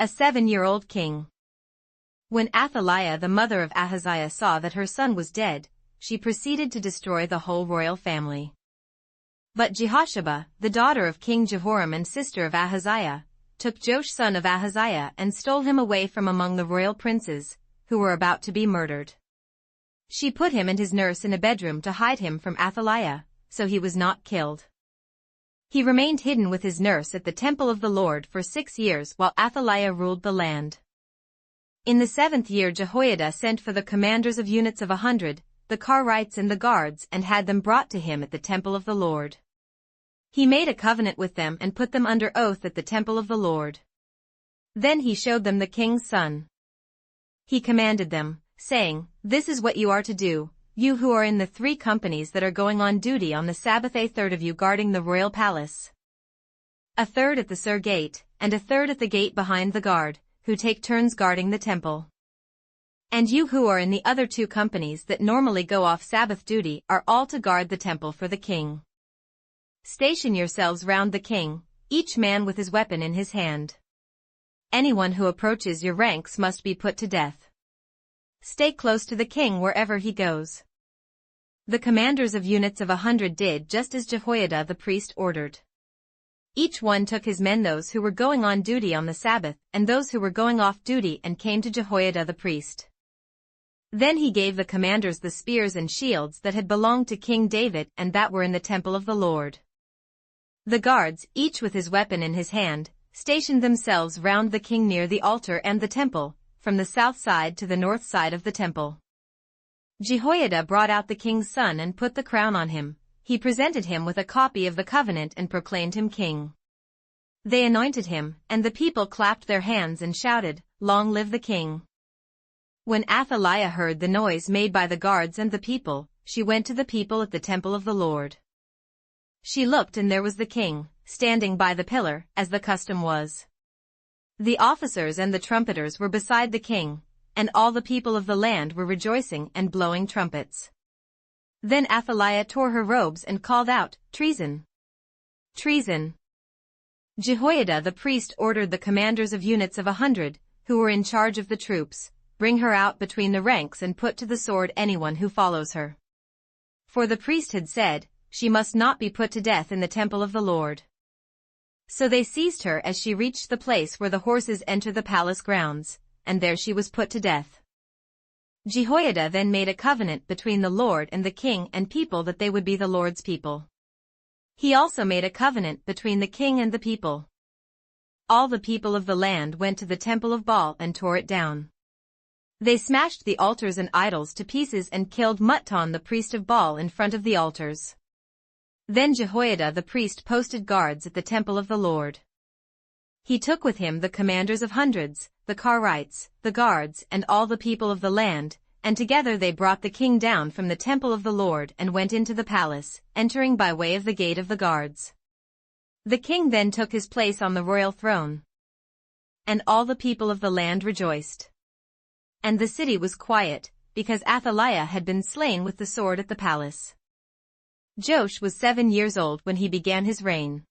A 7-year-old king. When Athaliah the mother of Ahaziah saw that her son was dead, she proceeded to destroy the whole royal family. But Jehosheba, the daughter of King Jehoram and sister of Ahaziah, took Joash son of Ahaziah and stole him away from among the royal princes, who were about to be murdered. She put him and his nurse in a bedroom to hide him from Athaliah, so he was not killed. He remained hidden with his nurse at the temple of the Lord for 6 years while Athaliah ruled the land. In the 7th year Jehoiada sent for the commanders of units of 100, the Karites and the guards, and had them brought to him at the temple of the Lord. He made a covenant with them and put them under oath at the temple of the Lord. Then he showed them the king's son. He commanded them, saying, "This is what you are to do, you who are in the 3 companies that are going on duty on the Sabbath, a third of you guarding the royal palace, a third at the Sur gate, and a third at the gate behind the guard, who take turns guarding the temple. And you who are in the other 2 companies that normally go off Sabbath duty are all to guard the temple for the king. Station yourselves round the king, each man with his weapon in his hand. Anyone who approaches your ranks must be put to death. Stay close to the king wherever he goes." The commanders of units of 100 did just as Jehoiada the priest ordered. Each one took his men, those who were going on duty on the Sabbath and those who were going off duty, and came to Jehoiada the priest. Then he gave the commanders the spears and shields that had belonged to King David and that were in the temple of the Lord. The guards, each with his weapon in his hand, stationed themselves round the king near the altar and the temple, from the south side to the north side of the temple. Jehoiada brought out the king's son and put the crown on him. He presented him with a copy of the covenant and proclaimed him king. They anointed him, and the people clapped their hands and shouted, "Long live the king!" When Athaliah heard the noise made by the guards and the people, she went to the people at the temple of the Lord. She looked, and there was the king, standing by the pillar, as the custom was. The officers and the trumpeters were beside the king, and all the people of the land were rejoicing and blowing trumpets. Then Athaliah tore her robes and called out, "Treason! Treason!" Jehoiada the priest ordered the commanders of units of 100, who were in charge of the troops, "Bring her out between the ranks and put to the sword anyone who follows her." For the priest had said, "She must not be put to death in the temple of the Lord." So they seized her as she reached the place where the horses enter the palace grounds, and there she was put to death. Jehoiada then made a covenant between the Lord and the king and people that they would be the Lord's people. He also made a covenant between the king and the people. All the people of the land went to the temple of Baal and tore it down. They smashed the altars and idols to pieces and killed Mutton the priest of Baal in front of the altars. Then Jehoiada the priest posted guards at the temple of the Lord. He took with him the commanders of hundreds, the Karites, the guards, and all the people of the land, and together they brought the king down from the temple of the Lord and went into the palace, entering by way of the gate of the guards. The king then took his place on the royal throne. And all the people of the land rejoiced. And the city was quiet, because Athaliah had been slain with the sword at the palace. Joash was 7 years old when he began his reign.